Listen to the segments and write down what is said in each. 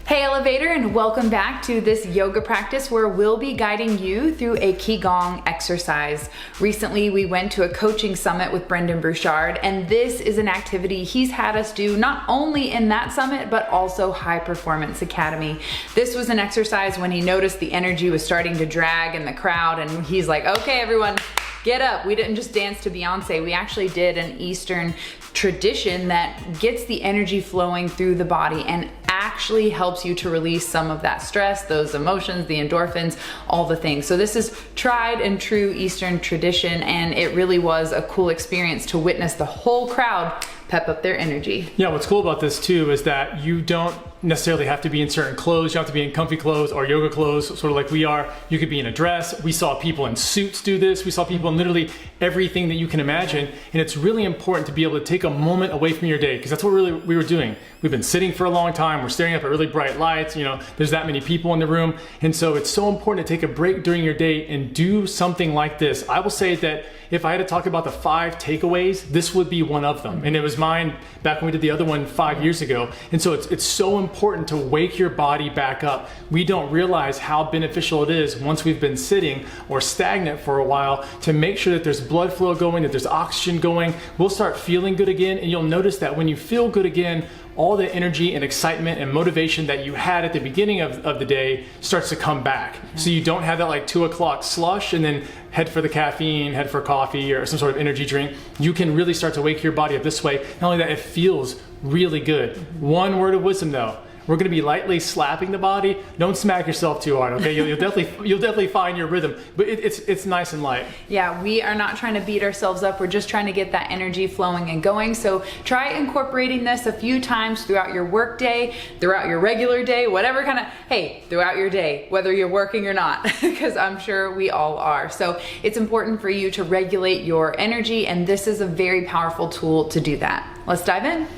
Hey Elevator, and welcome back to this yoga practice where we'll be guiding you through a Qi Gong exercise. Recently, we went to a coaching summit with Brendan Bouchard, and this is an activity he's had us do not only in that summit, but also High Performance Academy. This was an exercise when he noticed the energy was starting to drag in the crowd, and he's like, okay, everyone, get up. We didn't just dance to Beyonce. We actually did an Eastern tradition that gets the energy flowing through the body and actually helps you to release some of that stress, those emotions, the endorphins, all the things. So this is tried and true Eastern tradition, and it really was a cool experience to witness the whole crowd pep up their energy. Yeah, what's cool about this too is that you don't necessarily have to be in certain clothes. You don't have to be in comfy clothes or yoga clothes, sort of like we are. You could be in a dress. We saw people in suits do this. We saw people in literally everything that you can imagine. And it's really important to be able to take a moment away from your day, because that's what we were doing. We've been sitting for a long time. We're staring up at really bright lights. You know, there's that many people in the room. And so it's so important to take a break during your day and do something like this. I will say that if I had to talk about the 5 takeaways, this would be one of them. And it was mine back when we did the other one 5 years ago. And so it's so important to wake your body back up. We don't realize how beneficial it is once we've been sitting or stagnant for a while to make sure that there's blood flow going, that there's oxygen going. We'll start feeling good again. And you'll notice that when you feel good again, all the energy and excitement and motivation that you had at the beginning of the day starts to come back. So you don't have that like 2 o'clock slush and then head for the caffeine, head for coffee or some sort of energy drink. You can really start to wake your body up this way. Not only that, it feels really good. One word of wisdom though. We're going to be lightly slapping the body. Don't smack yourself too hard, okay? You'll definitely find your rhythm, but it's nice and light. Yeah, we are not trying to beat ourselves up. We're just trying to get that energy flowing and going. So try incorporating this a few times throughout your work day, throughout your regular day, whatever kind of, hey, throughout your day, whether you're working or not, because I'm sure we all are. So it's important for you to regulate your energy, and this is a very powerful tool to do that. Let's dive in.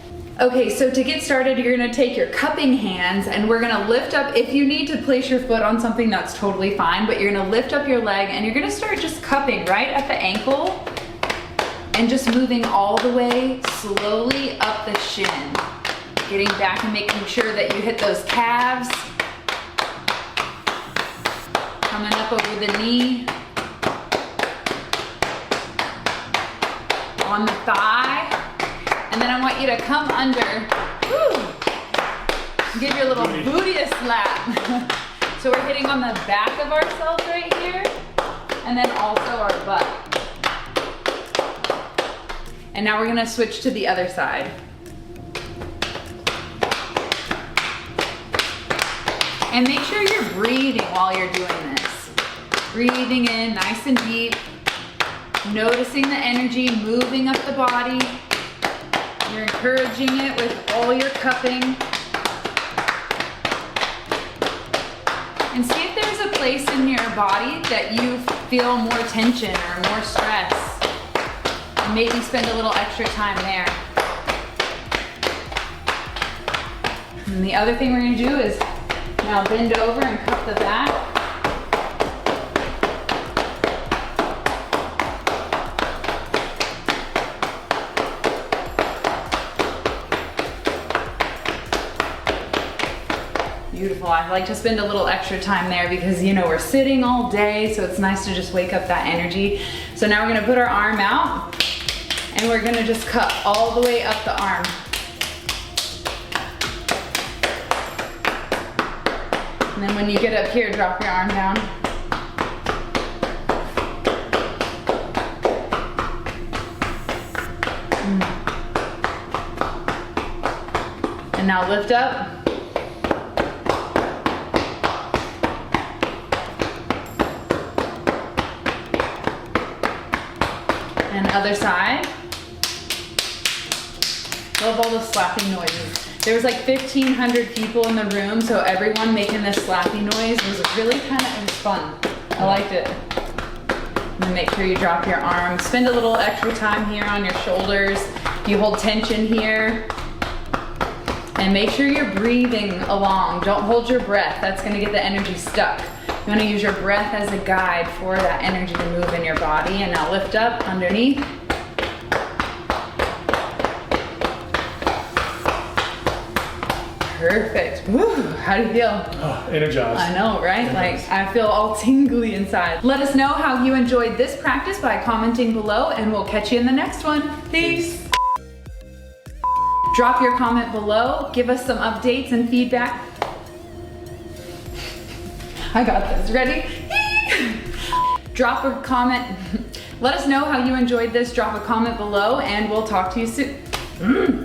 Okay, so to get started, you're gonna take your cupping hands and we're gonna lift up. If you need to place your foot on something, that's totally fine, but you're gonna lift up your leg and you're gonna start just cupping right at the ankle and just moving all the way slowly up the shin. Getting back and making sure that you hit those calves. Coming up over the knee. On the thigh. And then I want you to come under, give your little booty a slap. So we're hitting on the back of ourselves right here, and then also our butt. And now we're gonna switch to the other side. And make sure you're breathing while you're doing this. Breathing in nice and deep, noticing the energy moving up the body. You're encouraging it with all your cupping. And see if there's a place in your body that you feel more tension or more stress. And maybe spend a little extra time there. And the other thing we're going to do is now bend over and cup the back. Beautiful. I like to spend a little extra time there because, you know, we're sitting all day, so it's nice to just wake up that energy. So now we're going to put our arm out and we're going to just cup all the way up the arm. And then when you get up here, drop your arm down. And now lift up. And other side. Love all the slapping noises. There was like 1,500 people in the room, so everyone making this slapping noise was really it was fun. I liked it. And then make sure you drop your arms. Spend a little extra time here on your shoulders. You hold tension here. And make sure you're breathing along. Don't hold your breath. That's gonna get the energy stuck. You want to use your breath as a guide for that energy to move in your body. And now lift up underneath. Perfect. Woo, how do you feel? Oh, energized. I know, right? Like, I feel all tingly inside. Let us know how you enjoyed this practice by commenting below, and we'll catch you in the next one. Peace. Drop your comment below. Give us some updates and feedback. I got this. Ready? Drop a comment. Let us know how you enjoyed this. Drop a comment below, and we'll talk to you soon.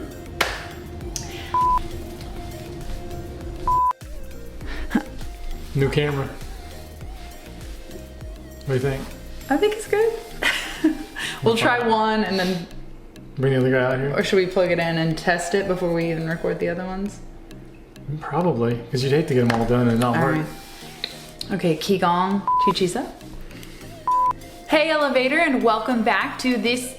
New camera. What do you think? I think it's good. We'll try one and then, Bring the other guy out here? or should we plug it in and test it before we even record the other ones? Probably, because you'd hate to get them all done and not All work. right. Okay, Qi Gong, Chi. Hey elevator, and welcome back to this.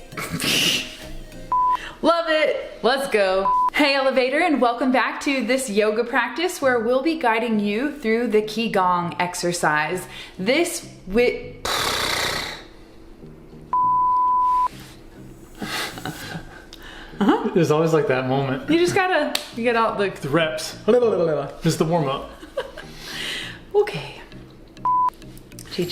Love it. Let's go. Hey elevator, and welcome back to this yoga practice where we'll be guiding you through the Qi Gong exercise. This with There's always like that moment. you just gotta get out the The reps. This is the warm up. okay. Chi.